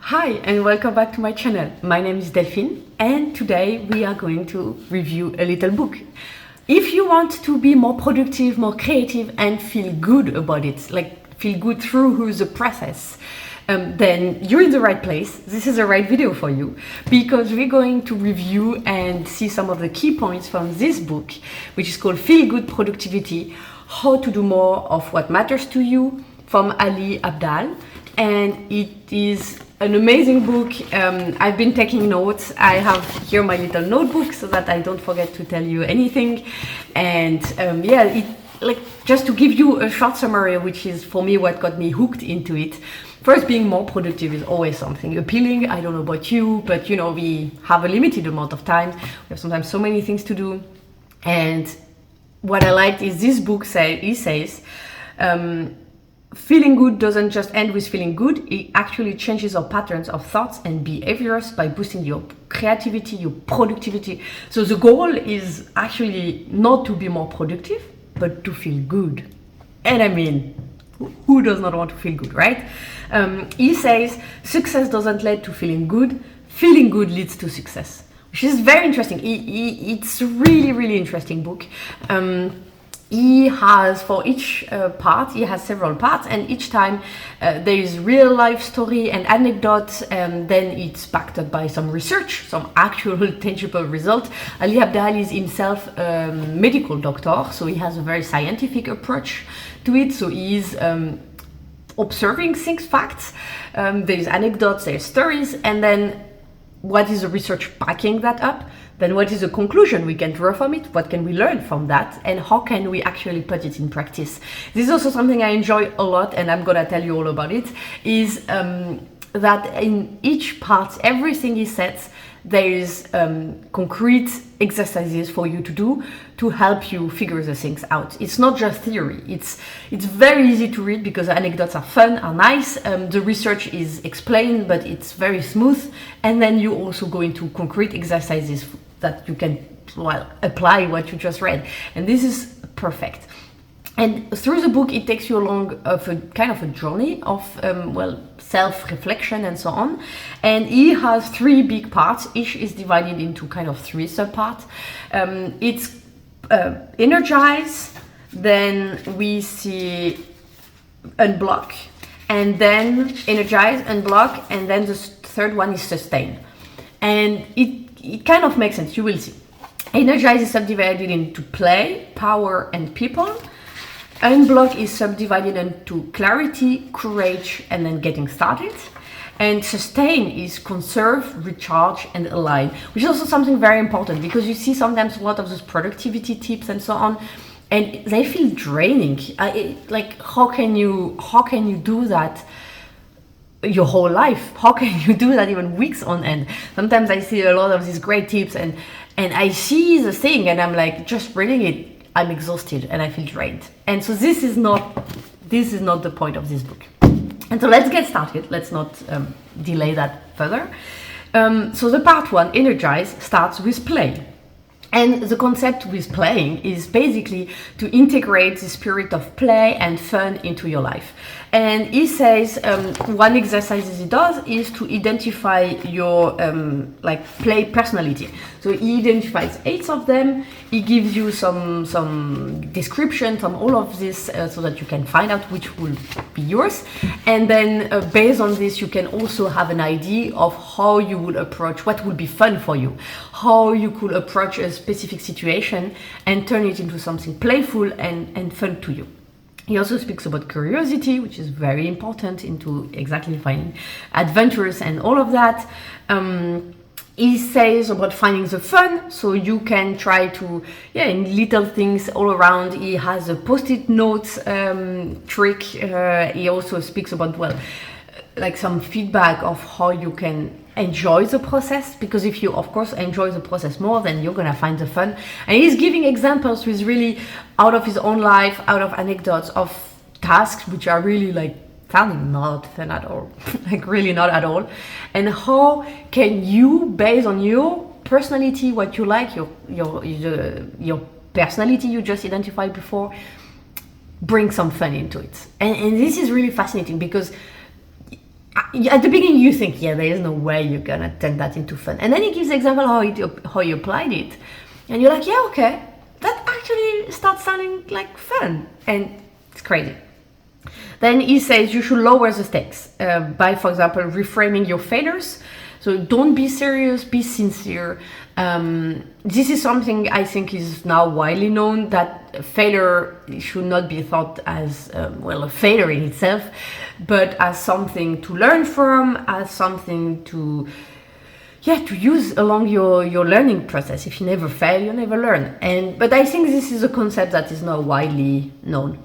Hi and welcome back to my channel. My name is Delphine and today we are going to review a little book. If you want to be more productive, more creative and feel good about it, like feel good through the process, then you're in the right place. This is the right video for you because we're going to review and see some of the key points from this book, which is called Feel Good Productivity, How to Do More of What Matters to You, from Ali Abdaal. And it is an amazing book. I've been taking notes. I have here my little notebook so that I don't forget to tell you anything. And just to give you a short summary, which is for me what got me hooked into it. First, being more productive is always something appealing. I don't know about you, but you know, we have a limited amount of time. We have sometimes so many things to do. And what I liked is this book says, feeling good doesn't just end with feeling good. It actually changes our patterns of thoughts and behaviors by boosting your creativity, your productivity. So the goal is actually not to be more productive, but to feel good. And I mean, who does not want to feel good, right? He says, success doesn't lead to feeling good leads to success, which is very interesting. It's a really, really interesting book. He has, for each part, he has several parts, and each time there is real life story and anecdotes, and then it's backed up by some research, some actual tangible result. Ali Abdaal is himself a medical doctor, so he has a very scientific approach to it. So he's observing things, facts, there's anecdotes, there's stories, and then what is the research backing that up? Then what is the conclusion we can draw from it? What can we learn from that? And how can we actually put it in practice? This is also something I enjoy a lot, and I'm gonna tell you all about it, is that in each part, everything he sets, there is concrete exercises for you to do to help you figure the things out. It's not just theory. It's very easy to read because the anecdotes are fun, are nice. The research is explained, but it's very smooth. And then you also go into concrete exercises that you can apply what you just read. And this is perfect. And through the book, it takes you along of a kind of a journey of self-reflection and so on. And he has three big parts. Each is divided into kind of three subparts. It's Energize, then we see Unblock, and then Energize, Unblock, and then the third one is Sustain. And it kind of makes sense, you will see. Energize is subdivided into play, power, and people. Unblock is subdivided into clarity, courage, and then getting started. And Sustain is conserve, recharge, and align, which is also something very important because you see sometimes a lot of those productivity tips and so on, and they feel draining. Like how can you do that your whole life? How can you do that even weeks on end? Sometimes I see a lot of these great tips and I see the thing and I'm like, just reading it, I'm exhausted and I feel drained. And so this is not the point of this book. And so let's get started. Let's not delay that further. So the part one, Energize, starts with play. And the concept with playing is basically to integrate the spirit of play and fun into your life. And he says one exercise he does is to identify your play personality. So he identifies 8 of them. He gives you some description from all of this so that you can find out which will be yours. And then based on this, you can also have an idea of how you would approach what would be fun for you, how you could approach a specific situation and turn it into something playful and fun to you. He also speaks about curiosity, which is very important into exactly finding adventures and all of that. He says about finding the fun, so you can try to, in little things all around. He has a post-it notes trick. He also speaks about, some feedback of how you can enjoy the process, because if you of course enjoy the process more, then you're gonna find the fun. And he's giving examples with really out of his own life, out of anecdotes of tasks which are really sounding not fun at all, really not at all. And how can you, based on your personality, what you like, your personality you just identified before, bring some fun into it. And this is really fascinating because at the beginning you think, yeah, there is no way you're gonna turn that into fun. And then he gives example how you applied it. And you're like, yeah, okay, that actually starts sounding like fun. And it's crazy. Then he says you should lower the stakes by, for example, reframing your failures. So don't be serious, be sincere. This is something I think is now widely known, that failure should not be thought as, a failure in itself, but as something to learn from, as something to use along your learning process. If you never fail, you never learn. But I think this is a concept that is now widely known.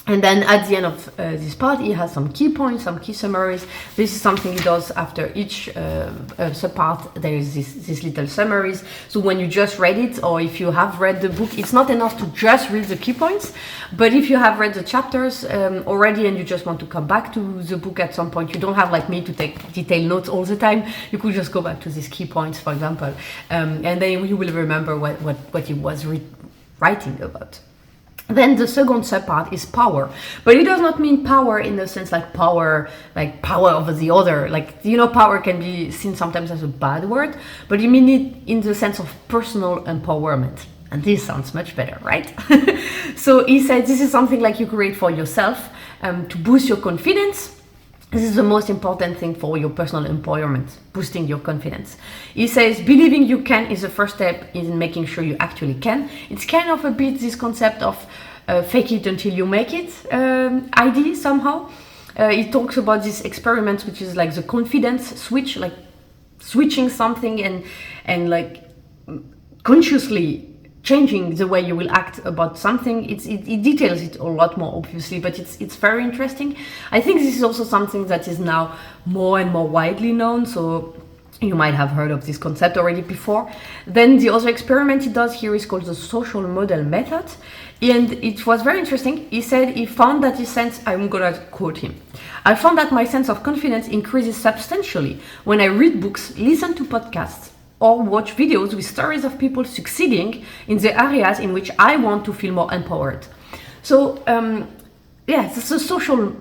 And then at the end of this part, he has some key points, some key summaries. This is something he does after each subpart. There is these little summaries. So when you just read it, or if you have read the book, it's not enough to just read the key points. But if you have read the chapters already and you just want to come back to the book at some point, you don't have, like me, to take detailed notes all the time. You could just go back to these key points, for example, and then you will remember what he was writing about. Then the second subpart is power, but it does not mean power in the sense like power over the other. Like, power can be seen sometimes as a bad word, but you mean it in the sense of personal empowerment. And this sounds much better, right? So he said this is something like you create for yourself to boost your confidence. This is the most important thing for your personal empowerment, boosting your confidence. He says believing you can is the first step in making sure you actually can. It's kind of a bit this concept of fake it until you make it idea somehow. He talks about this experiment, which is like the confidence switch, like switching something and like consciously changing the way you will act about something. It details it a lot more, obviously, but it's very interesting. I think this is also something that is now more and more widely known, so you might have heard of this concept already before. Then the other experiment he does here is called the social model method, and it was very interesting. He said he found that his sense, I'm gonna quote him, I found that my sense of confidence increases substantially when I read books, listen to podcasts, or watch videos with stories of people succeeding in the areas in which I want to feel more empowered. So it's a social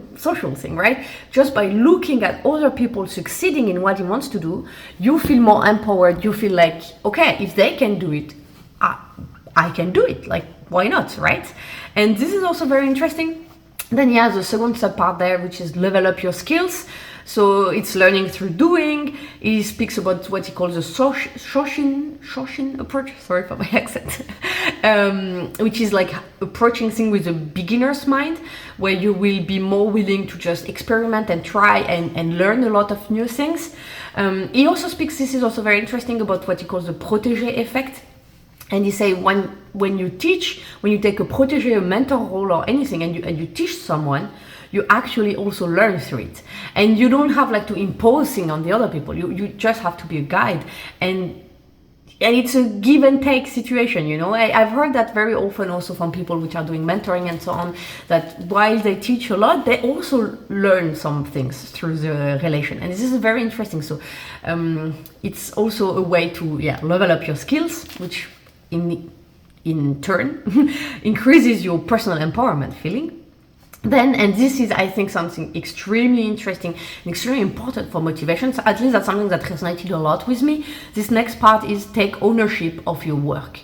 thing, right? Just by looking at other people succeeding in what he wants to do, you feel more empowered. You feel like, okay, if they can do it, I can do it. Like, why not, right? And this is also very interesting. Then he has the second subpart there, which is level up your skills. So it's learning through doing. He speaks about what he calls the Shoshin approach. Sorry for my accent. Which is like approaching things with a beginner's mind, where you will be more willing to just experiment and try and learn a lot of new things. He also speaks, this is also very interesting, about what he calls the protégé effect. And he say when you take a protégé, a mentor role or anything, and you teach someone, you actually also learn through it. And you don't have like to impose things on the other people. You just have to be a guide. And it's a give and take situation, I've heard that very often also from people which are doing mentoring and so on, that while they teach a lot, they also learn some things through the relation. And this is very interesting. So it's also a way to level up your skills, which in turn increases your personal empowerment feeling. Then, and this is, I think, something extremely interesting and extremely important for motivation. So at least that's something that resonated a lot with me. This next part is take ownership of your work.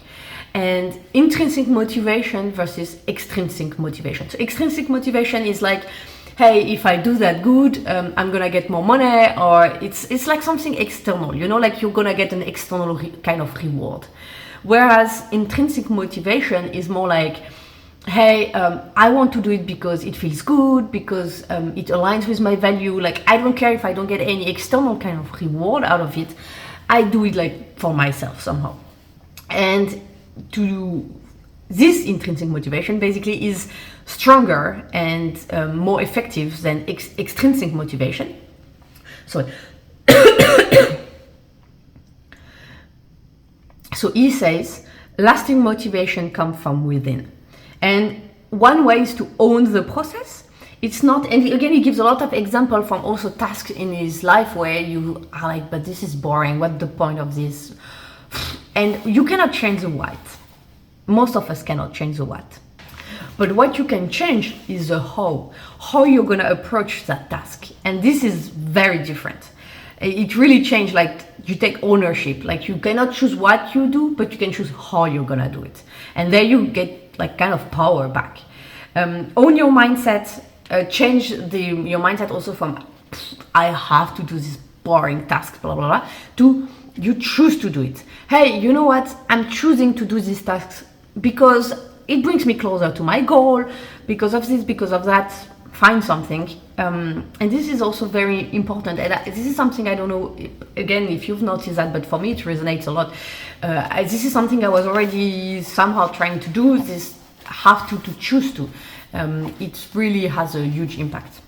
And intrinsic motivation versus extrinsic motivation. So extrinsic motivation is like, hey, if I do that good, I'm gonna get more money, or it's like something external, like you're gonna get an external kind of reward. Whereas intrinsic motivation is more like, hey, I want to do it because it feels good, because it aligns with my value. Like, I don't care if I don't get any external kind of reward out of it. I do it like for myself somehow. And this intrinsic motivation basically is stronger and more effective than extrinsic motivation. So he says, lasting motivation comes from within. And one way is to own the process. It's not, and again, he gives a lot of examples from also tasks in his life where you are like, but this is boring. What's the point of this? And you cannot change the what. Most of us cannot change the what. But what you can change is the how you're going to approach that task. And this is very different. It really changed, like you take ownership, like you cannot choose what you do, but you can choose how you're going to do it. And there you get like kind of power back. Own your mindset, change your mindset also from I have to do this boring task, blah, blah, blah, to you choose to do it. Hey, you know what? I'm choosing to do this task because it brings me closer to my goal, because of this, because of that. Find something. And this is also very important. And this is something, I don't know, again, if you've noticed that, but for me, it resonates a lot. This is something I was already somehow trying to do, this have to choose to. It really has a huge impact.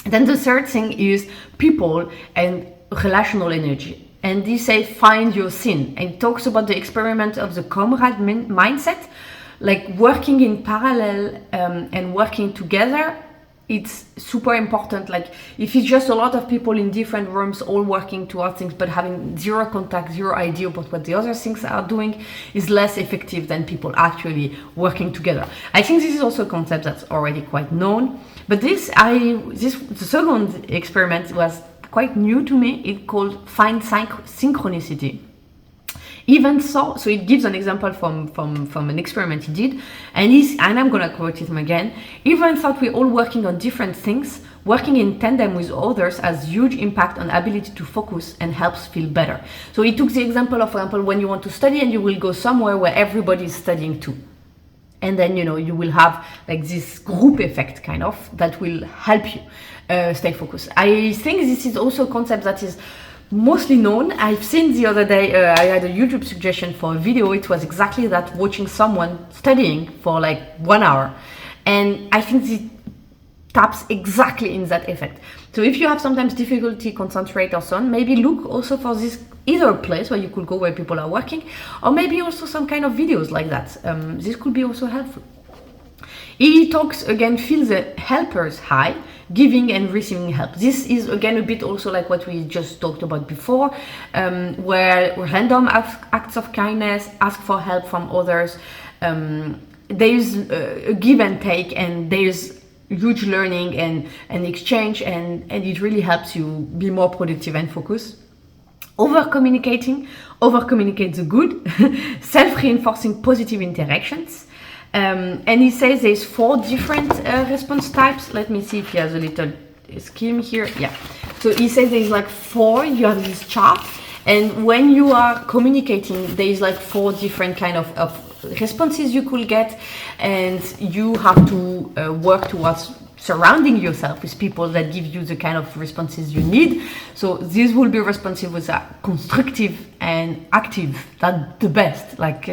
And then the third thing is people and relational energy. And this says find your scene. And it talks about the experiment of the comrade mindset, like working in parallel and working together. It's super important. Like if it's just a lot of people in different rooms all working towards things but having zero contact, zero idea about what the other things are doing, is less effective than people actually working together. I think this is also a concept that's already quite known, but the second experiment was quite new to me. It's called Find Synchronicity. Even so it gives an example from an experiment he did, and I'm gonna quote him again. Even though we're all working on different things, working in tandem with others has huge impact on ability to focus and helps feel better. So he took the example of, for example, when you want to study and you will go somewhere where everybody is studying too. And then, you will have like this group effect kind of that will help you stay focused. I think this is also a concept that is mostly known. I've seen the other day, I had a YouTube suggestion for a video. It was exactly that, watching someone studying for like 1 hour. And I think it taps exactly in that effect. So if you have sometimes difficulty concentrate or so on, maybe look also for this either place where you could go where people are working, or maybe also some kind of videos like that. This could be also helpful. He talks again, feel the helper's high, giving and receiving help. This is again a bit also like what we just talked about before, where random acts of kindness, ask for help from others. There's a give and take, and there's huge learning and exchange, and it really helps you be more productive and focused. Over-communicate the good, self-reinforcing positive interactions. And he says there's 4 different response types. Let me see if he has a little scheme here. Yeah. So he says there's like 4, you have this chart. And when you are communicating, there's like 4 different kind of responses you could get. And you have to work towards surrounding yourself with people that give you the kind of responses you need. So this will be responsive with a constructive and active. That's the best, like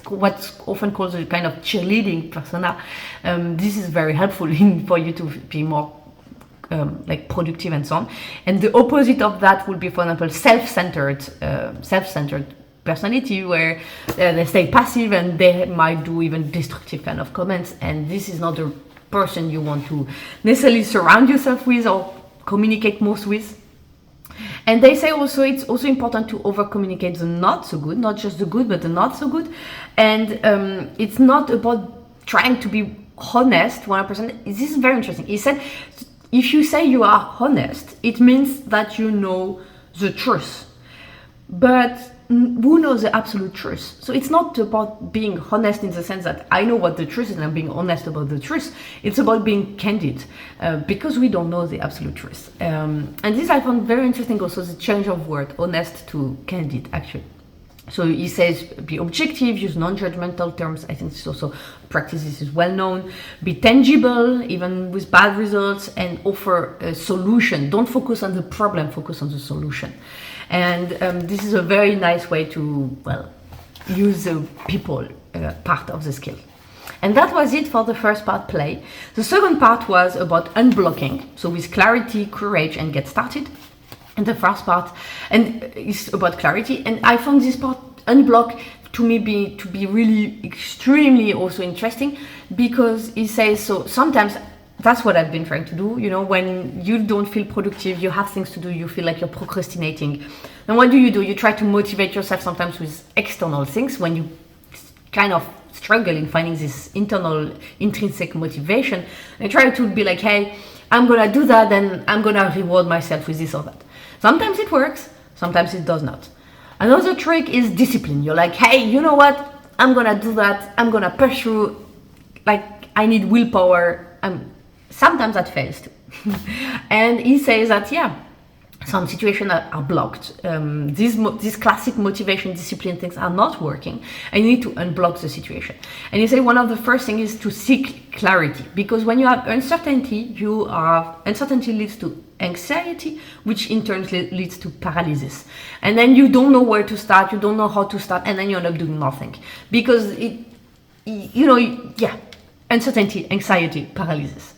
what's often called a kind of cheerleading persona. This is very helpful for you to be more like productive and so on. And the opposite of that would be, for example, self-centered personality, where they stay passive and they might do even destructive kind of comments. And this is not the person you want to necessarily surround yourself with or communicate most with. And they say also it's also important to over communicate the not so good, not just the good but the not so good. And it's not about trying to be honest 100%. This is very interesting. He said if you say you are honest, it means that you know the truth, but who knows the absolute truth? So it's not about being honest in the sense that I know what the truth is and I'm being honest about the truth. It's about being candid, because we don't know the absolute truth. And this I found very interesting also, the change of word, honest to candid actually. So he says be objective, use non-judgmental terms. I think this is also practice, this is well known. Be tangible even with bad results, and offer a solution. Don't focus on the problem, focus on the solution. And this is a very nice way to, use the people part of the skill. And that was it for the first part, play. The second part was about unblocking. So with clarity, courage, and get started. And the first part is about clarity. And I found this part, unblock, to be really extremely also interesting, because it says, so sometimes that's what I've been trying to do. When you don't feel productive, you have things to do, you feel like you're procrastinating. And what do? You try to motivate yourself sometimes with external things when you kind of struggle in finding this internal intrinsic motivation, I try to be like, hey, I'm gonna do that, and I'm gonna reward myself with this or that. Sometimes it works, sometimes it does not. Another trick is discipline. You're like, hey, you know what? I'm gonna do that. I'm gonna pursue. Like, I need willpower. Sometimes that fails too. And he says that, yeah, some situations are blocked. These classic motivation, discipline things are not working, and you need to unblock the situation. And he said one of the first things is to seek clarity, because when you have uncertainty, uncertainty leads to anxiety, which in turn leads to paralysis. And then you don't know where to start, you don't know how to start, and then you end up doing nothing. Because uncertainty, anxiety, paralysis.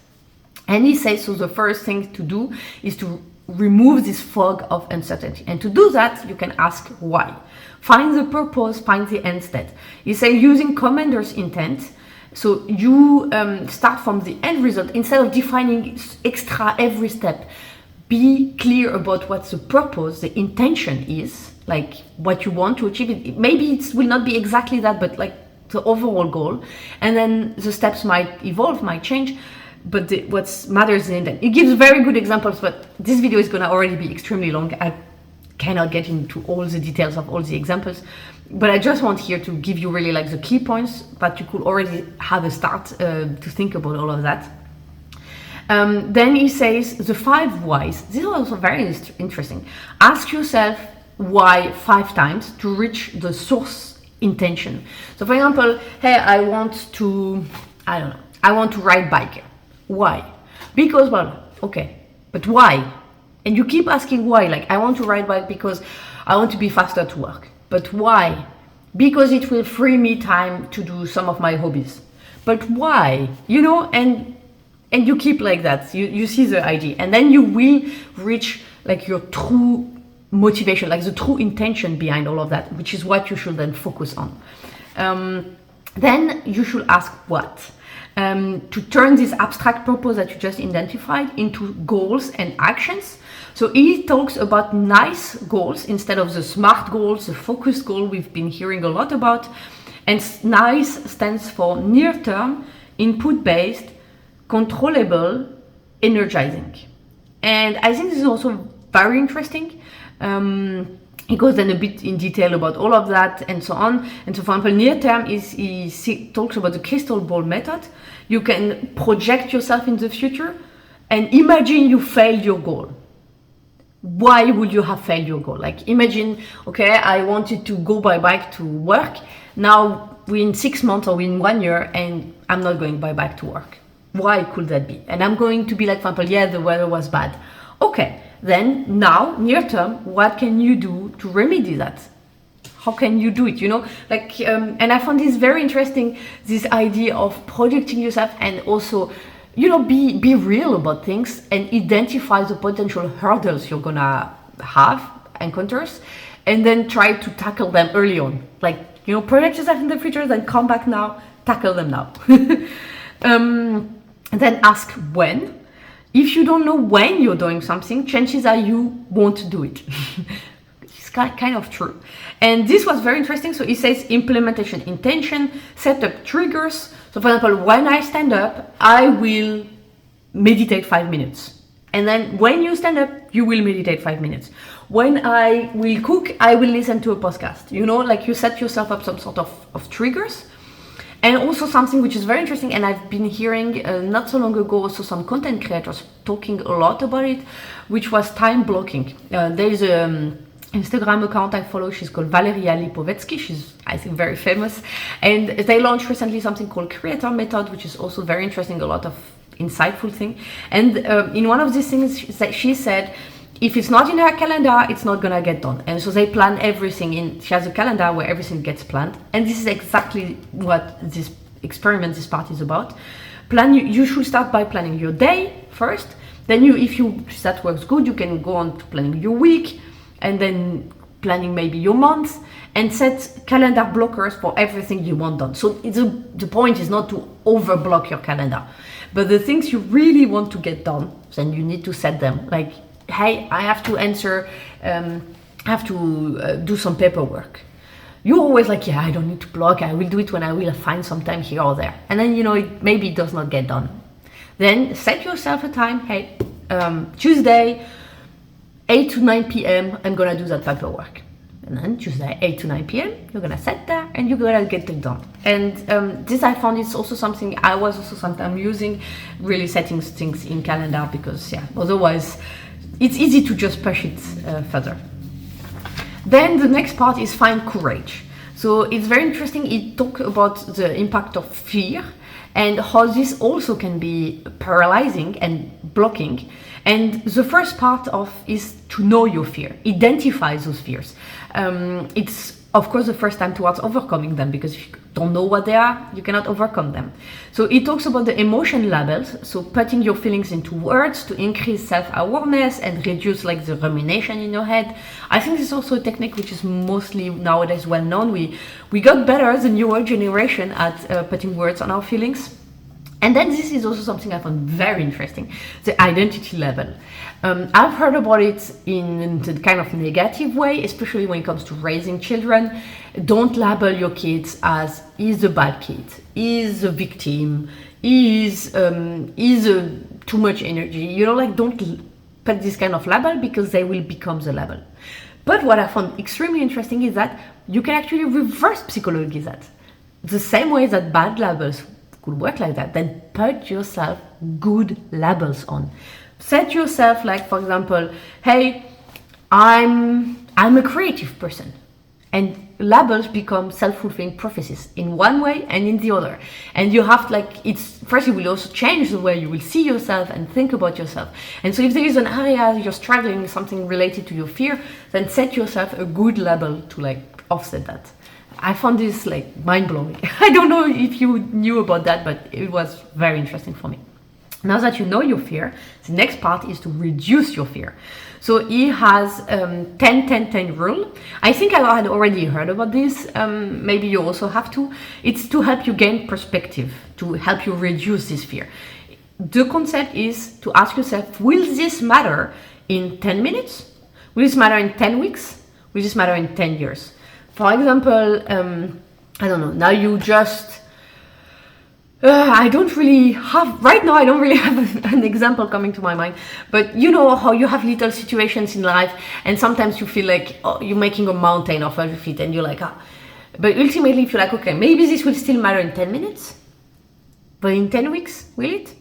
And he says, so the first thing to do is to remove this fog of uncertainty. And to do that, you can ask why. Find the purpose, find the end state. He says using commander's intent. So you start from the end result instead of defining extra every step. Be clear about what the purpose, the intention is, like what you want to achieve. Maybe it will not be exactly that, but like the overall goal. And then the steps might evolve, might change. But what matters is the intent. It gives very good examples, but this video is going to already be extremely long. I cannot get into all the details of all the examples, but I just want here to give you really like the key points that you could already have a start to think about all of that. Then he says the 5 whys. This is also very interesting. Ask yourself why 5 times to reach the source intention. So for example, hey, I want to ride bike. Why? Because, well, okay, but why? And you keep asking why. Like, I want to ride bike because I want to be faster to work. But why? Because it will free me time to do some of my hobbies. But why? And you keep like that. You see the idea. And then you will reach like your true motivation, like the true intention behind all of that, which is what you should then focus on. Then you should ask what? To turn this abstract purpose that you just identified into goals and actions. So he talks about nice goals instead of the SMART goals, the focused goal we've been hearing a lot about. And NICE stands for near-term, input-based, controllable, energizing. And I think this is also very interesting. He goes then a bit in detail about all of that and so on. And so for example, near term he talks about the crystal ball method. You can project yourself in the future and imagine you failed your goal. Why would you have failed your goal? Like imagine, okay, I wanted to go by bike to work. Now we're in 6 months or in 1 year and I'm not going by bike to work. Why could that be? And I'm going to be like, for example, yeah, the weather was bad. Okay. Then now, near term, what can you do to remedy that? How can you do it? And I found this very interesting, this idea of projecting yourself and also, be real about things and identify the potential hurdles you're gonna have, encounters, and then try to tackle them early on. Like, project yourself in the future, then come back now, tackle them now. And then ask when. If you don't know when you're doing something, chances are you won't do it. It's kind of true. And this was very interesting. So he says implementation, intention, set up triggers. So for example, when I stand up, I will meditate 5 minutes. And then when you stand up, you will meditate 5 minutes. When I will cook, I will listen to a podcast. Like you set yourself up some sort of triggers. And also something which is very interesting, and I've been hearing not so long ago also some content creators talking a lot about it, which was time blocking. There is an Instagram account I follow, she's called Valeria Lipovetsky, she's I think very famous, and they launched recently something called Creator Method, which is also very interesting, a lot of insightful thing. And in one of these things she said, if it's not in her calendar, it's not gonna get done. And so they plan everything in. She has a calendar where everything gets planned. And this is exactly what this experiment, this part is about. You should start by planning your day first. Then if that works good, you can go on to planning your week and then planning maybe your month and set calendar blockers for everything you want done. So the point is not to overblock your calendar, but the things you really want to get done, then you need to set them. Like, hey, I have to do some paperwork. you're always like, yeah, I don't need to block, I will do it when I will find some time here or there. And then, maybe it does not get done. Then set yourself a time. Hey, Tuesday, 8 to 9 p.m., I'm gonna do that paperwork. And then Tuesday, 8 to 9 p.m., you're gonna sit there and you're gonna get it done. And this I found is also something I was also sometimes using, really setting things in calendar, because otherwise it's easy to just push it further. Then the next part is find courage. So it's very interesting. It talks about the impact of fear and how this also can be paralyzing and blocking. And the first part is to know your fear, identify those fears. It's of course the first time towards overcoming them, because if you don't know what they are, you cannot overcome them. So it talks about the emotion labels, so putting your feelings into words to increase self-awareness and reduce the rumination in your head. I think this is also a technique which is mostly nowadays well known. We got better as a newer generation at putting words on our feelings. And then this is also something I found very interesting, the identity level. I've heard about it in the kind of negative way, especially when it comes to raising children. Don't label your kids as he's a bad kid, he's a victim, he's too much energy. Don't put this kind of label, because they will become the label. But what I found extremely interesting is that you can actually reverse psychology that. The same way that bad labels could work like that, then put yourself good labels on. Set yourself, for example, hey, I'm a creative person. And labels become self-fulfilling prophecies in one way and in the other. And you have first, it will also change the way you will see yourself and think about yourself. And so if there is an area you're struggling, something related to your fear, then set yourself a good label to offset that. I found this mind-blowing. I don't know if you knew about that, but it was very interesting for me. Now that you know your fear, the next part is to reduce your fear. So he has 10-10-10 rule. I think I had already heard about this. Maybe you also have to. It's to help you gain perspective, to help you reduce this fear. The concept is to ask yourself, will this matter in 10 minutes? Will this matter in 10 weeks? Will this matter in 10 years? For example, I don't know, now you just, I don't really have an example coming to my mind, but you know how you have little situations in life and sometimes you feel like you're making a mountain off of your feet and you're like, but ultimately if you're like, okay, maybe this will still matter in 10 minutes, but in 10 weeks, will it?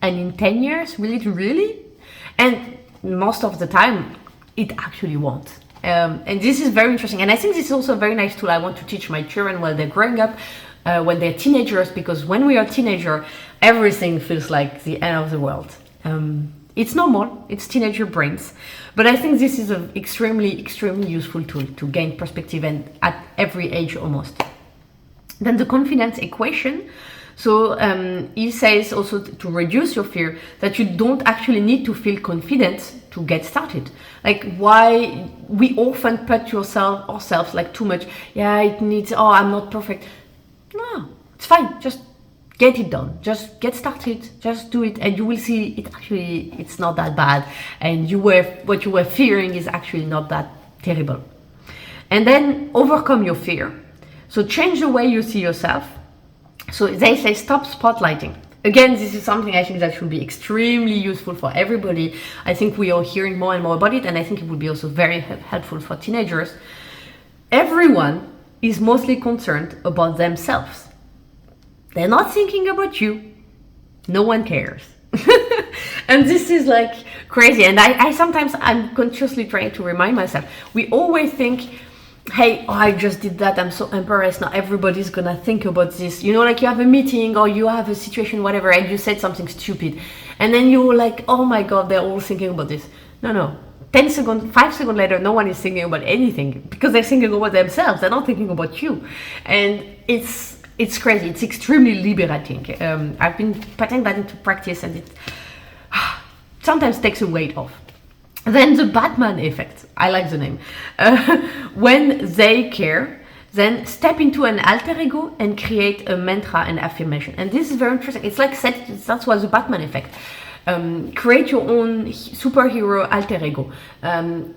And in 10 years, will it really? And most of the time, it actually won't. And this is very interesting, and I think this is also a very nice tool I want to teach my children while they're growing up, when they're teenagers, because when we are teenager, everything feels like the end of the world. It's normal, it's teenager brains, but I think this is an extremely useful tool to gain perspective, and at every age almost. Then the confidence equation. So he says also to reduce your fear, that you don't actually need to feel confident to get started. Why we often put ourselves too much, it needs, I'm not perfect. No, it's fine, just get it done, just get started, just do it, and you will see it's not that bad, and what you were fearing is actually not that terrible. And then overcome your fear. So change the way you see yourself. So they say stop spotlighting. Again, this is something I think that should be extremely useful for everybody. I think we are hearing more and more about it, and I think it would be also very helpful for teenagers. Everyone is mostly concerned about themselves. They're not thinking about you. No one cares. And this is crazy. And I sometimes, I'm consciously trying to remind myself, we always think, hey, I just did that, I'm so embarrassed, now everybody's gonna think about this. You have a meeting or you have a situation, whatever, and you said something stupid. And then you're like, oh my God, they're all thinking about this. No. 5 seconds later, no one is thinking about anything, because they're thinking about themselves, they're not thinking about you. And it's crazy, it's extremely liberating. I've been putting that into practice, and it sometimes takes a weight off. Then the Batman effect, I like the name. When they care, then step into an alter ego and create a mantra and affirmation. And this is very interesting. It's that's what the Batman effect. Create your own superhero alter ego.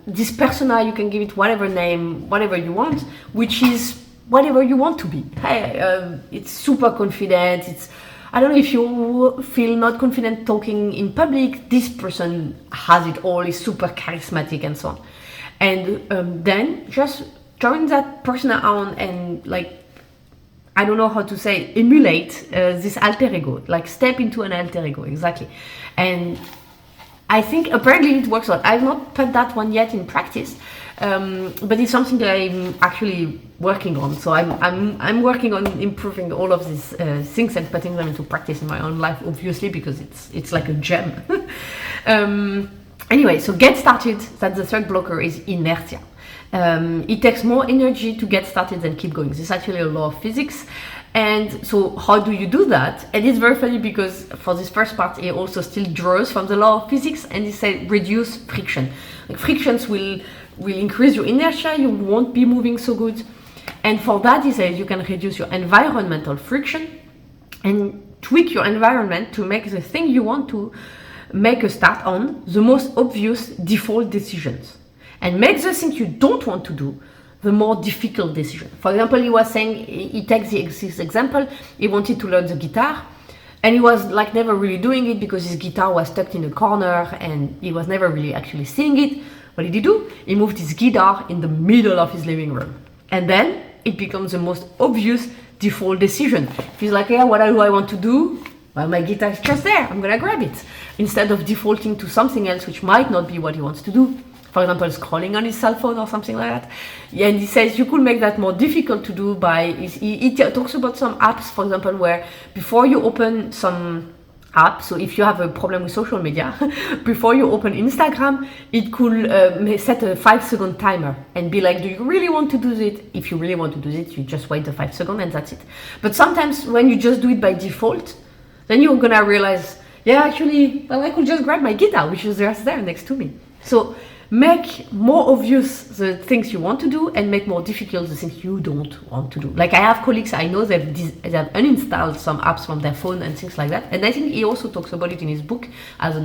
This persona, you can give it whatever name, whatever you want, which is whatever you want to be. Hey, it's super confident. It's, I don't know, if you feel not confident talking in public, this person has it all, is super charismatic and so on. And then just join that person on and like, I don't know how to say, emulate this alter ego, like step into an alter ego, exactly. And I think apparently it works a lot. I've not put that one yet in practice, but it's something that I'm actually working on. So I'm working on improving all of these things and putting them into practice in my own life, obviously, because it's like a gem. Anyway, so get started. That's the third blocker, is inertia. It takes more energy to get started than keep going. This is actually a law of physics. And so how do you do that? And it's very funny because for this first part, he also still draws from the law of physics, and he said reduce friction. Like frictions will increase your inertia, you won't be moving so good. And for that, he says you can reduce your environmental friction and tweak your environment to make the thing you want to make a start on the most obvious default decisions. And make the thing you don't want to do the more difficult decision. For example, he was saying, he takes this example, he wanted to learn the guitar, and he was like never really doing it because his guitar was stuck in a corner and he was never really actually seeing it. What did he do? He moved his guitar in the middle of his living room. And then it becomes the most obvious default decision. If he's like, yeah, what do I want to do? Well, my guitar is just there, I'm gonna grab it. Instead of defaulting to something else which might not be what he wants to do. For example, scrolling on his cell phone or something like that. Yeah, and he says you could make that more difficult to do by, he talks about some apps, for example, where before you open some app, so if you have a problem with social media, before you open Instagram, it could set a 5-second timer and be like, do you really want to do it? If you really want to do it, you just wait the 5 seconds and that's it. But sometimes when you just do it by default, then you're gonna realize, yeah, actually, well, I could just grab my guitar, which is just there next to me. So make more obvious the things you want to do and make more difficult the things you don't want to do. Like I have colleagues, I know they've uninstalled some apps from their phone and things like that. And I think he also talks about it in his book as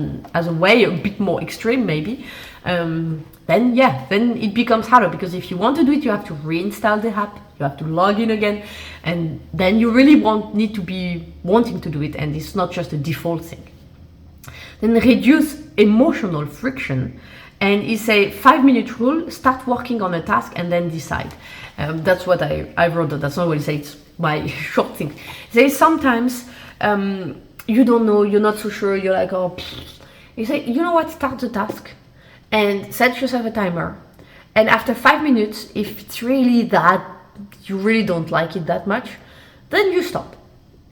a way a bit more extreme maybe. Then it becomes harder, because if you want to do it, you have to reinstall the app, you have to log in again, and then you really need to be wanting to do it, and it's not just a default thing. Then reduce emotional friction. And he say 5-minute rule, start working on a task and then decide. That's what I wrote. That's not what he says, it's my short thing. He says sometimes you don't know, you're not so sure, you're like, oh, you say, you know what, start the task and set yourself a timer. And after 5 minutes, if it's really that, you really don't like it that much, then you stop.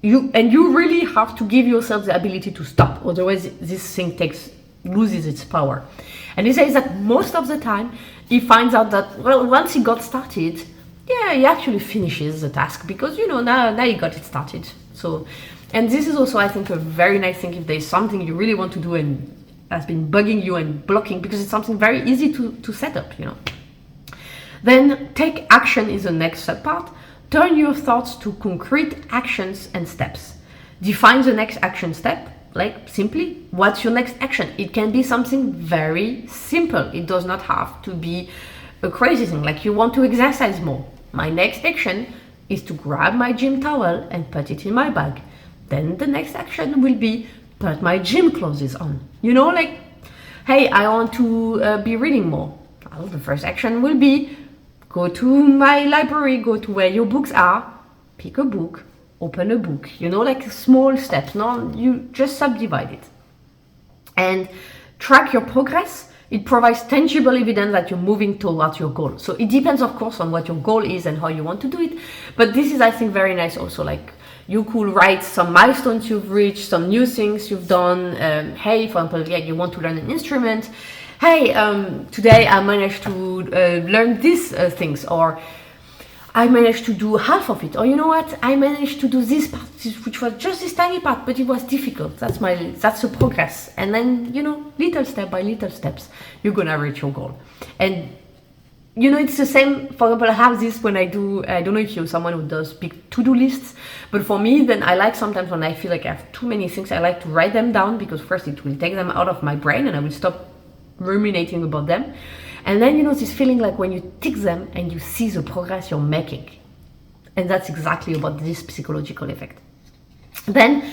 You really have to give yourself the ability to stop. Otherwise, this thing loses its power. And he says that most of the time he finds out that, well, once he got started, yeah, he actually finishes the task because, now he got it started. So, and this is also, I think, a very nice thing if there's something you really want to do and has been bugging you and blocking, because it's something very easy to set up, Then take action is the next subpart. Turn your thoughts to concrete actions and steps. Define the next action step. Like simply, what's your next action? It can be something very simple. It does not have to be a crazy thing. Like you want to exercise more. My next action is to grab my gym towel and put it in my bag. Then the next action will be put my gym clothes on. Like, hey, I want to be reading more. Well, the first action will be go to my library, go to where your books are, pick a book, open a book, like small steps. No, you just subdivide it and track your progress. It provides tangible evidence that you're moving towards your goal. So it depends, of course, on what your goal is and how you want to do it. But this is, I think, very nice also. Like you could write some milestones you've reached, some new things you've done. Hey, for example, you want to learn an instrument. Hey, today I managed to learn these things, or I managed to do half of it, or you know what, I managed to do this part, which was just this tiny part, but it was difficult. That's the progress. And then, little step by little steps, you're gonna reach your goal. And it's the same. For example, I have this when I don't know if you're someone who does big to-do lists, but for me, then I like sometimes when I feel like I have too many things, I like to write them down, because first it will take them out of my brain and I will stop ruminating about them. And then, this feeling like when you tick them and you see the progress you're making, And that's exactly about this psychological effect. Then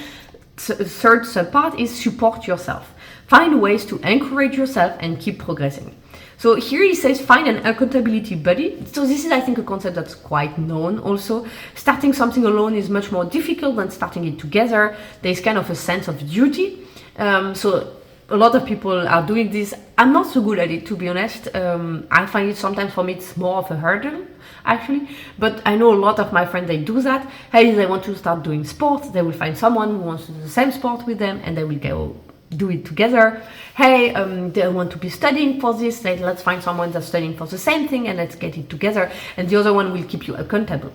third subpart is support yourself. Find ways to encourage yourself and keep progressing. So here he says find an accountability buddy. So this is, I think, a concept that's quite known also. Starting something alone is much more difficult than starting it together. There's kind of a sense of duty. So a lot of people are doing this. I'm not so good at it, to be honest. I find it sometimes, for me, it's more of a hurdle, actually. But I know a lot of my friends, they do that. Hey, they want to start doing sports. They will find someone who wants to do the same sport with them, and they will go do it together. Hey, they want to be studying for this. Let's find someone that's studying for the same thing, and let's get it together. And the other one will keep you accountable.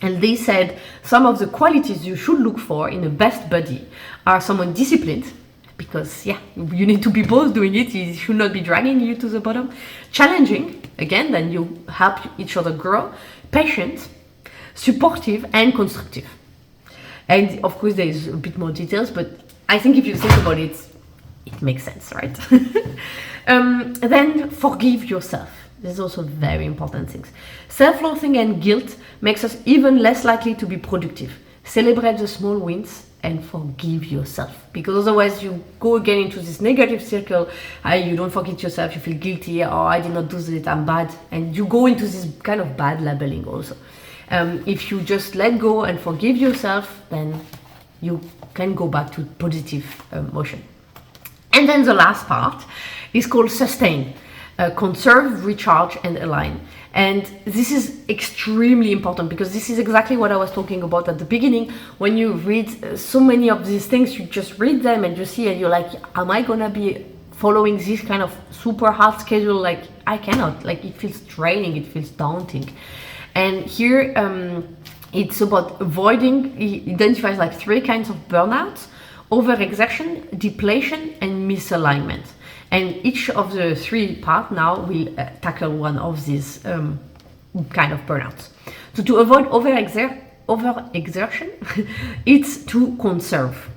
And they said some of the qualities you should look for in a best buddy are someone disciplined, because yeah, you need to be both doing it. He should not be dragging you to the bottom. Challenging, again, then you help each other grow. Patient, supportive, and constructive. And of course, there is a bit more details, but I think if you think about it, it makes sense, right? Then forgive yourself. This is also very important things. Self-loathing and guilt makes us even less likely to be productive. Celebrate the small wins and forgive yourself, because otherwise you go again into this negative circle. You don't forgive yourself, you feel guilty, oh, I did not do this, I'm bad, and you go into this kind of bad labeling also. If you just let go and forgive yourself, then you can go back to positive motion. And then the last part is called sustain. Conserve, recharge, and align. And this is extremely important, because this is exactly what I was talking about at the beginning. When you read so many of these things, you just read them and you see, and you're like, am I gonna be following this kind of super hard schedule? Like, I cannot. Like, it feels draining, it feels daunting. And here it's about avoiding. He identifies like 3 kinds of burnouts: overexertion, depletion, and misalignment. And each of the 3 parts now will tackle one of these kind of burnouts. So to avoid overexertion, it's to conserve.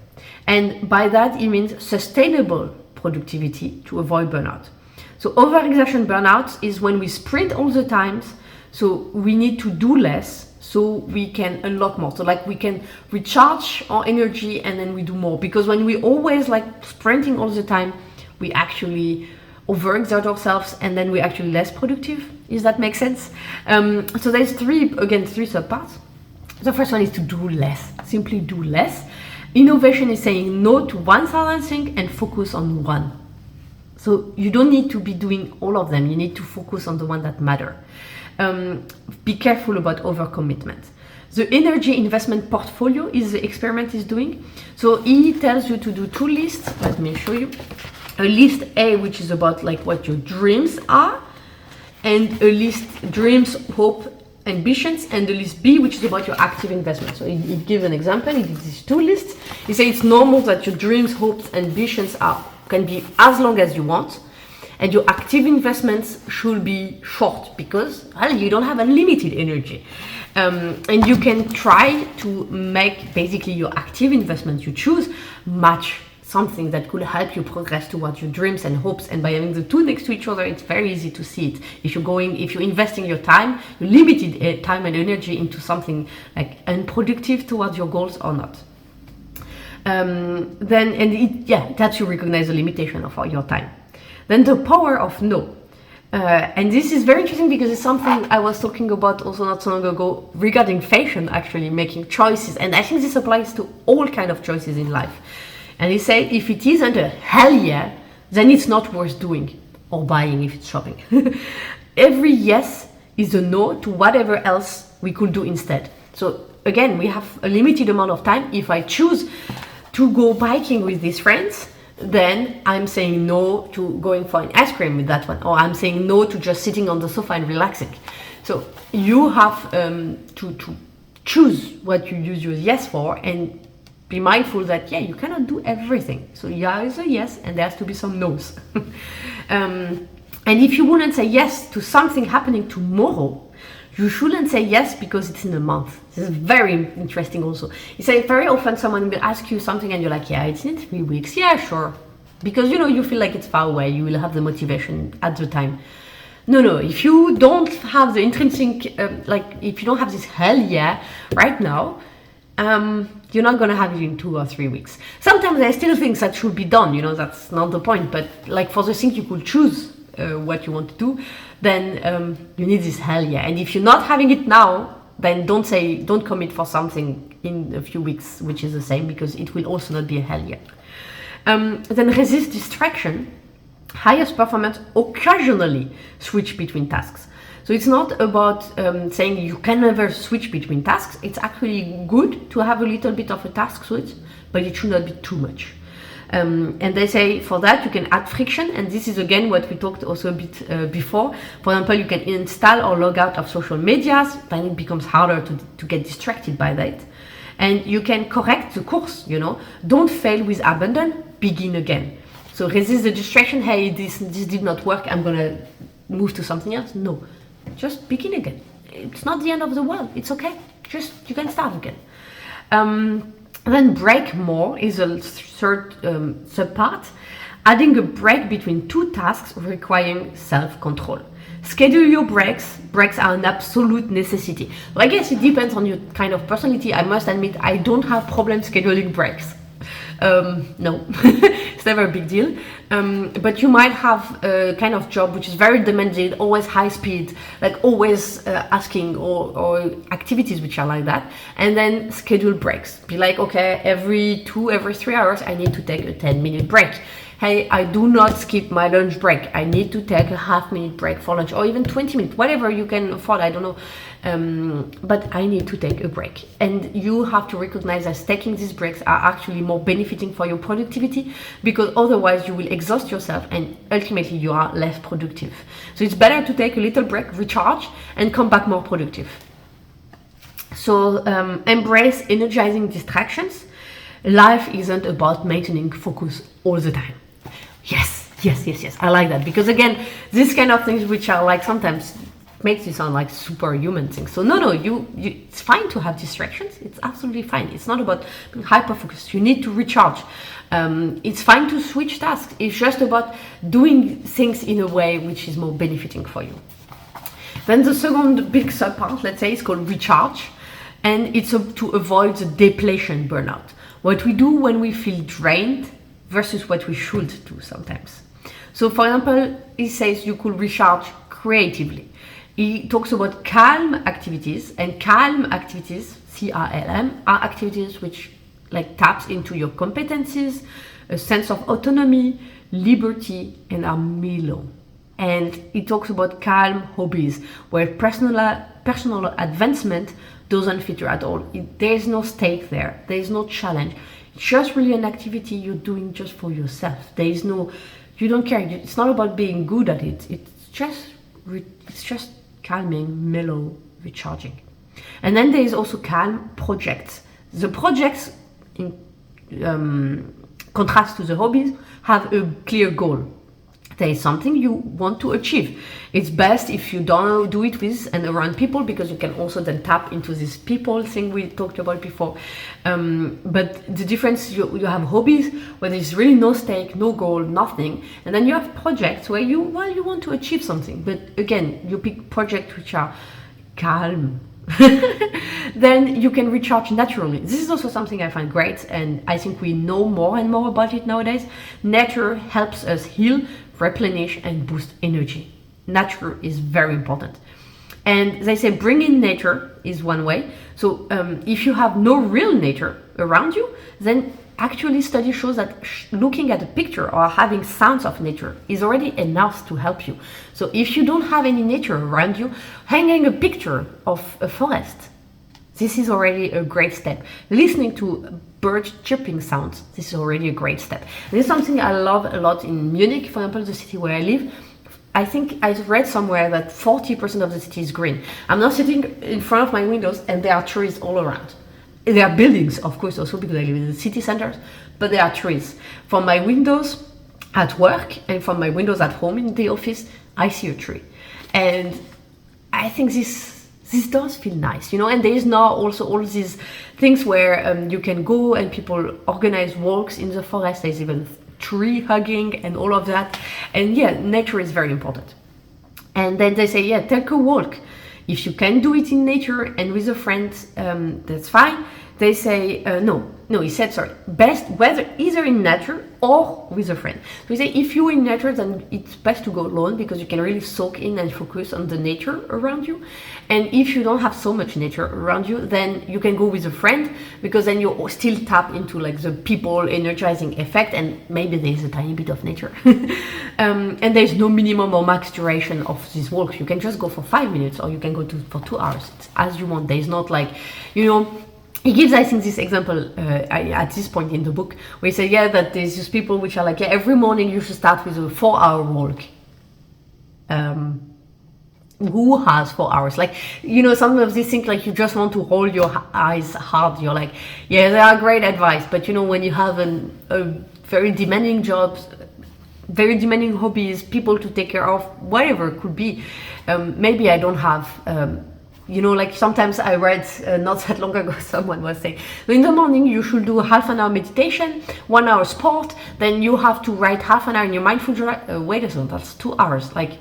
And by that, it means sustainable productivity to avoid burnout. So overexertion burnout is when we sprint all the times, so we need to do less so we can unlock more. So like we can recharge our energy and then we do more. Because when we always like sprinting all the time, we actually overexert ourselves and then we're actually less productive. Does that make sense? So there's 3 subparts. The first one is to do less, simply do less. Innovation is saying no to 1,000 things and focus on one. So you don't need to be doing all of them. You need to focus on the one that matter. Be careful about overcommitment. The energy investment portfolio is the experiment is doing. So he tells you to do 2 lists. Let me show you. A list A, which is about like what your dreams are, and a list dreams, hope, ambitions, and the list B, which is about your active investment. So he gives an example. He gives these 2 lists. He says it's normal that your dreams, hopes, ambitions can be as long as you want, and your active investments should be short, because well, you don't have unlimited energy. And you can try to make basically your active investments you choose match something that could help you progress towards your dreams and hopes. And by having the 2 next to each other, it's very easy to see it. If you're investing your time, your limited time and energy into something like unproductive towards your goals or not. That's you recognize the limitation of your time. Then the power of no. And this is very interesting, because it's something I was talking about also not so long ago regarding fashion, actually making choices. And I think this applies to all kind of choices in life. And he said, if it isn't a hell yeah, then it's not worth doing or buying if it's shopping. Every yes is a no to whatever else we could do instead. So again, we have a limited amount of time. If I choose to go biking with these friends, then I'm saying no to going for an ice cream with that one, or I'm saying no to just sitting on the sofa and relaxing. So you have to choose what you use your yes for, and be mindful that you cannot do everything. So yeah is a yes, and there has to be some no's. And if you wouldn't say yes to something happening tomorrow, you shouldn't say yes because it's in a month. This is very interesting also. You say very often someone will ask you something and you're like, yeah, it's in 3 weeks. Yeah, sure. Because you feel like it's far away. You will have the motivation at the time. No, if you don't have the intrinsic, if you don't have this hell yeah right now, you're not gonna have it in 2 or 3 weeks. Sometimes there are still things that should be done, that's not the point, but like for the things you could choose what you want to do, then you need this hell yeah. And if you're not having it now, then don't commit for something in a few weeks, which is the same, because it will also not be a hell yeah. Then resist distraction. Highest performance occasionally switch between tasks. So it's not about saying you can never switch between tasks. It's actually good to have a little bit of a task switch, but it should not be too much. And they say for that you can add friction, and this is again what we talked also a bit before. For example, you can install or log out of social medias, then it becomes harder to get distracted by that. And you can correct the course, Don't fail with abandon, begin again. So resist the distraction, hey, this did not work, I'm gonna move to something else. No, just begin again. It's not the end of the world, it's okay. You can start again. Then break more is a third subpart. Adding a break between 2 tasks requiring self-control. Schedule your breaks. Breaks are an absolute necessity. Well, I guess it depends on your kind of personality. I must admit, I don't have problem scheduling breaks. No, it's never a big deal. But you might have a kind of job which is very demanding, always high speed, like always asking, or activities which are like that. And then schedule breaks. Be like, okay, every 3 hours, I need to take a 10-minute break. Hey, I do not skip my lunch break. I need to take a half-minute break for lunch, or even 20 minutes, whatever you can afford, I don't know. But I need to take a break. And you have to recognize that taking these breaks are actually more benefiting for your productivity, because otherwise you will exhaust yourself and ultimately you are less productive. So it's better to take a little break, recharge, and come back more productive. So embrace energizing distractions. Life isn't about maintaining focus all the time. Yes, I like that, because again, these kind of things which are like sometimes makes you sound like superhuman things. So no, it's fine to have distractions. It's absolutely fine. It's not about being hyper focused. You need to recharge. It's fine to switch tasks. It's just about doing things in a way which is more benefiting for you. Then the second big subpart, let's say, is called recharge, and it's to avoid the depletion burnout. What we do when we feel drained versus what we should do sometimes. So for example, he says you could recharge creatively. He talks about calm activities, and calm activities, CALM, are activities which like taps into your competencies, a sense of autonomy, liberty, and are mellow. And he talks about calm hobbies, where personal advancement doesn't feature at all. There is no stake there. There is no challenge. It's just really an activity you're doing just for yourself. There is no, you don't care. It's not about being good at it. It's just calming, mellow, recharging. And then there is also calm projects. The projects, in contrast to the hobbies, have a clear goal. There is something you want to achieve. It's best if you don't do it with and around people, because you can also then tap into this people thing we talked about before. But the difference, you have hobbies where there's really no stake, no goal, nothing. And then you have projects where you want to achieve something. But again, you pick projects which are calm. Then you can recharge naturally. This is also something I find great, and I think we know more and more about it nowadays. Nature helps us heal, replenish, and boost energy. Nature is very important. And they say bring in nature is one way. So if you have no real nature around you, then actually study shows that looking at a picture or having sounds of nature is already enough to help you. So if you don't have any nature around you, hanging a picture of a forest, this is already a great step. Listening to bird chirping sounds, this is already a great step. This is something I love a lot in Munich, for example, the city where I live. I think I read somewhere that 40% of the city is green. I'm now sitting in front of my windows and there are trees all around. There are buildings, of course, also because I live in the city centers, but there are trees. From my windows at work and from my windows at home in the office, I see a tree. And I think this does feel nice, and there is now also all these things where you can go and people organize walks in the forest. There's even tree hugging and all of that. And yeah, nature is very important. And then they say, yeah, take a walk. If you can do it in nature and with a friend, that's fine. They say, no, he said, sorry, best whether either in nature or with a friend. So we say, if you're in nature, then it's best to go alone because you can really soak in and focus on the nature around you. And if you don't have so much nature around you, then you can go with a friend, because then you still tap into like the people energizing effect, and maybe there's a tiny bit of nature. And there's no minimum or max duration of these walks. You can just go for 5 minutes, or you can go for 2 hours. It's as you want. There's not like, he gives, I think, this example at this point in the book, where he said, yeah, that there's these people which are like, yeah, every morning you should start with a 4-hour walk. Who has 4 hours? Like, some of these things, like, you just want to hold your eyes hard. You're like, yeah, they are great advice, but when you have a very demanding job, very demanding hobbies, people to take care of, whatever it could be, maybe I don't have... like sometimes I read not that long ago, someone was saying, in the morning you should do half an hour meditation, 1 hour sport, then you have to write half an hour in your mindful journal. Wait a second, that's 2 hours. Like,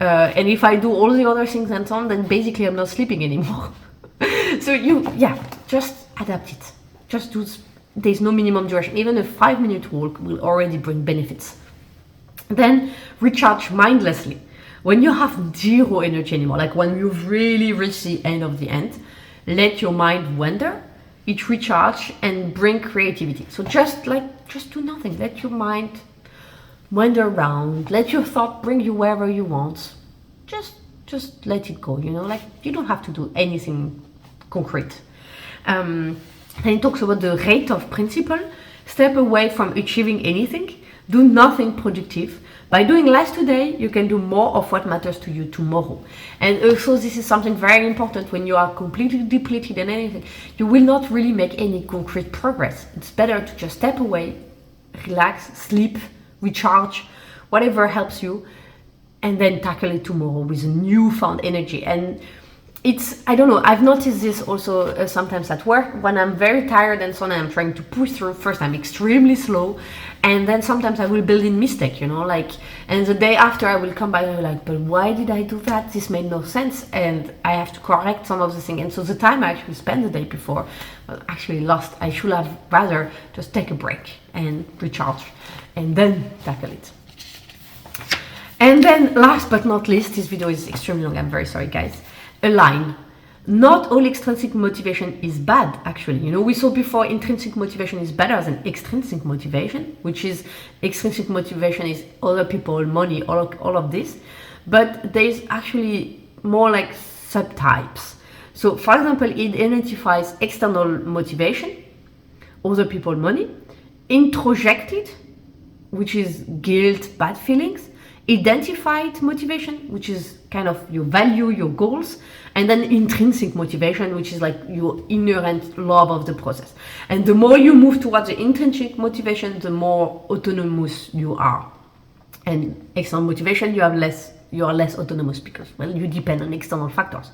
and if I do all the other things and so on, then basically I'm not sleeping anymore. So just adapt it. Just do. There's no minimum duration. Even a 5-minute walk will already bring benefits. Then recharge mindlessly. When you have zero energy anymore, like when you've really reached the end of the end, let your mind wander, it recharge and bring creativity. So just do nothing. Let your mind wander around. Let your thought bring you wherever you want. Just let it go. Like you don't have to do anything concrete. Then he talks about the rate of principle. Step away from achieving anything. Do nothing productive. By doing less today, you can do more of what matters to you tomorrow. And also, this is something very important. When you are completely depleted in anything, you will not really make any concrete progress. It's better to just step away, relax, sleep, recharge, whatever helps you, and then tackle it tomorrow with a newfound energy. And I don't know, I've noticed this also sometimes at work. When I'm very tired and so on, I'm trying to push through. First, I'm extremely slow, and then sometimes I will build in mistake, and the day after I will come back and be like, but why did I do that? This made no sense, and I have to correct some of the things. And so the time I actually spent the day before was actually lost. I should have rather just take a break and recharge, and then tackle it. And then last but not least, this video is extremely long, I'm very sorry guys. Align. Not all extrinsic motivation is bad, actually. We saw before intrinsic motivation is better than extrinsic motivation, which is extrinsic motivation is other people, money, all of this. But there's actually more like subtypes. So, for example, it identifies external motivation, other people, money, introjected, which is guilt, bad feelings, identified motivation, which is kind of your value, your goals, and then intrinsic motivation, which is like your inherent love of the process. And the more you move towards the intrinsic motivation, the more autonomous you are. And external motivation, you are less autonomous because, well, you depend on external factors.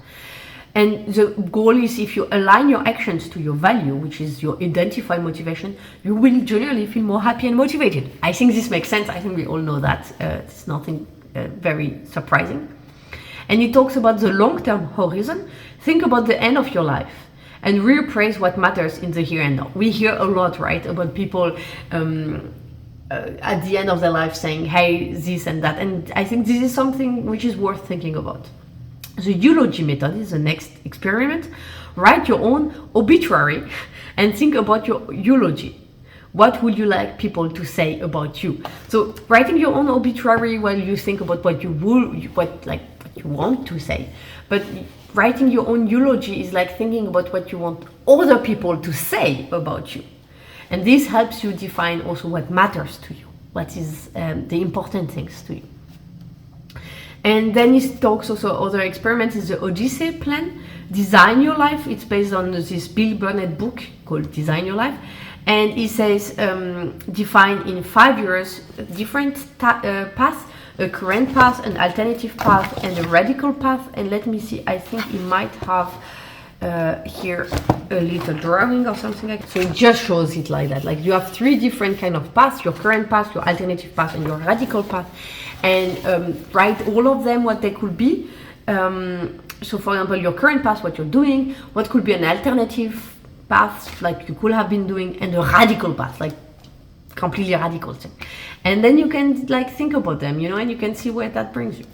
And the goal is, if you align your actions to your value, which is your identified motivation, you will generally feel more happy and motivated. I think this makes sense. I think we all know that. It's nothing very surprising. And he talks about the long-term horizon. Think about the end of your life and reappraise what matters in the here and now. We hear a lot, right, about people at the end of their life saying, hey, this and that. And I think this is something which is worth thinking about. The eulogy method is the next experiment. Write your own obituary and think about your eulogy. What would you like people to say about you? So writing your own obituary while you think about what you want to say. But writing your own eulogy is like thinking about what you want other people to say about you. And this helps you define also what matters to you, what is the important things to you. And then he talks also other experiments is the Odyssey plan, Design Your Life. It's based on this Bill Burnett book called Design Your Life. And he says define in 5 years different paths, a current path, an alternative path, and a radical path. And let me see, I think he might have here a little drawing or something like that. So it just shows it like that. Like you have 3 different kind of paths: your current path, your alternative path, and your radical path. And write all of them what they could be. So for example, your current path, what you're doing, what could be an alternative path like you could have been doing, and a radical path, like completely radical thing. And then you can like think about them, you know, and you can see where that brings you.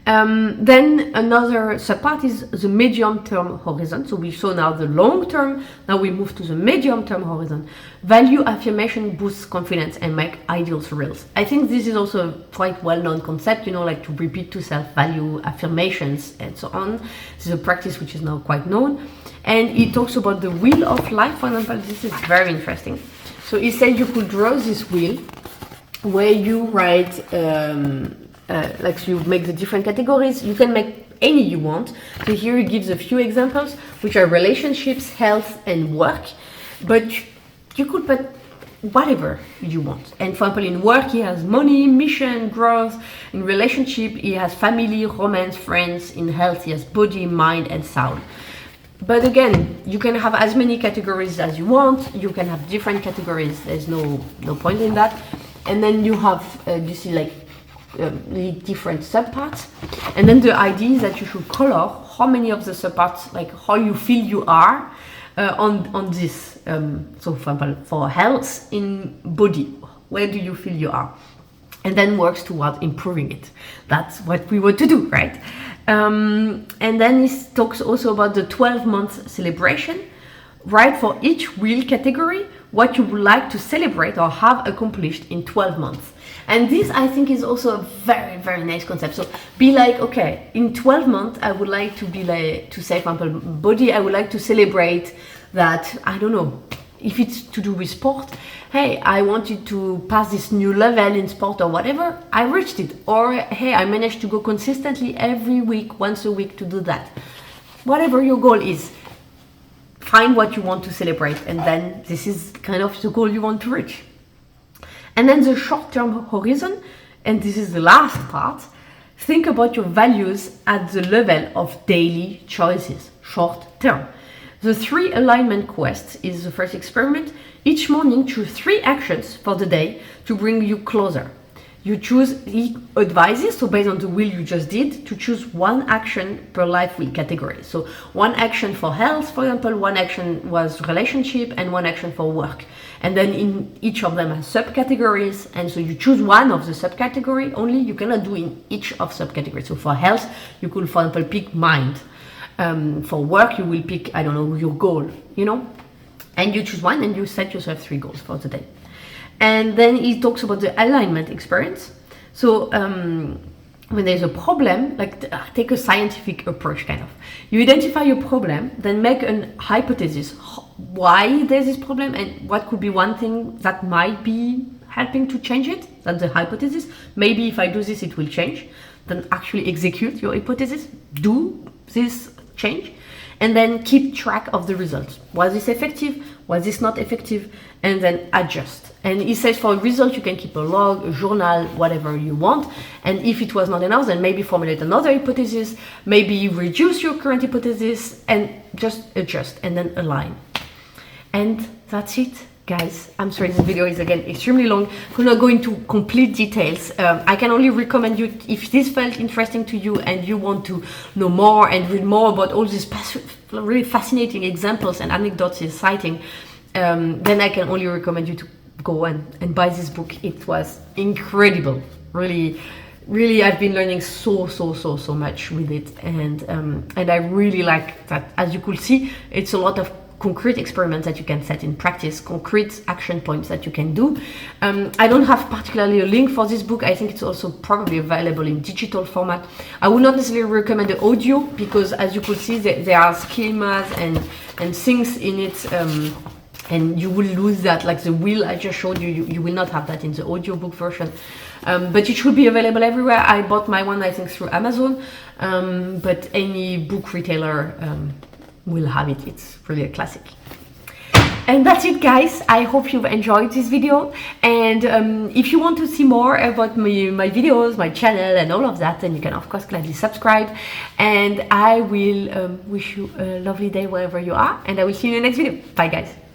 Then another subpart is the medium-term horizon. So we saw now the long-term, now we move to the medium-term horizon. Value affirmation boosts confidence and make ideals real. I think this is also a quite well-known concept, you know, like to repeat to self value affirmations and so on. This is a practice which is now quite known. And it talks about the wheel of life, for example. This is very interesting. So he said you could draw this wheel where you write like so you make the different categories. You can make any you want. So here he gives a few examples, which are relationships, health, and work. But you could put whatever you want. And for example, in work he has money, mission, growth. In relationship he has family, romance, friends. In health he has body, mind, and soul. But again, you can have as many categories as you want. You can have different categories. There's no point in that. And then you have you see like the different subparts, and then the idea is that you should color how many of the subparts, like how you feel you are on this. So for example, for health, in body, where do you feel you are, and then works towards improving it. That's what we want to do, right? And then he talks also about the 12-month celebration, right? For each wheel category, what you would like to celebrate or have accomplished in 12 months. And this, I think, is also a very, very nice concept. So be like, okay, in 12 months, I would like to be like, to say, for example, body, I would like to celebrate that, I don't know, if it's to do with sport, hey, I wanted to pass this new level in sport or whatever, I reached it. Or, hey, I managed to go consistently every week, once a week to do that. Whatever your goal is, find what you want to celebrate, and then this is kind of the goal you want to reach. And then the short-term horizon, and this is the last part, think about your values at the level of daily choices, short-term. The 3 alignment quest is the first experiment. Each morning, choose 3 actions for the day to bring you closer. You choose, he advises, so based on the wheel you just did, to choose 1 action per life wheel category. So 1 action for health, for example, 1 action was relationship, and 1 action for work. And then in each of them has subcategories, and so you choose 1 of the subcategory only. You cannot do in each of subcategories. So for health, you could, for example, pick mind. For work, you will pick, I don't know, your goal, you know? And you choose 1 and you set yourself 3 goals for the day. And then he talks about the alignment experience. So when there's a problem, like take a scientific approach kind of. You identify your problem, then make an hypothesis. Why there's this problem and what could be one thing that might be helping to change it. That's the hypothesis. Maybe if I do this, it will change. Then actually execute your hypothesis. Do this change. And then keep track of the results. Was this effective? Was this not effective? And then adjust. And he says for a result, you can keep a log, a journal, whatever you want. And if it was not enough, then maybe formulate another hypothesis, maybe reduce your current hypothesis and just adjust and then align. And that's it, guys. I'm sorry, this video is again extremely long. I'm not going into complete details. I can only recommend you, if this felt interesting to you and you want to know more and read more about all these really fascinating examples and anecdotes he's citing, then I can only recommend you to go and buy this book. It was incredible. Really, I've been learning so much with it, and I really like that. As you could see, it's a lot of concrete experiments that you can set in practice, concrete action points that you can do. I don't have particularly a link for this book. I think it's also probably available in digital format. I would not necessarily recommend the audio because, as you could see, there are schemas and things in it, and you will lose that. Like the wheel I just showed you, you will not have that in the audiobook version. But it should be available everywhere. I bought my one, I think, through Amazon, but any book retailer will have it. It's really a classic. And that's it, guys. I hope you've enjoyed this video, and if you want to see more about my videos, my channel and all of that, then you can of course gladly subscribe, and I will wish you a lovely day wherever you are, and I will see you in the next video. Bye, guys.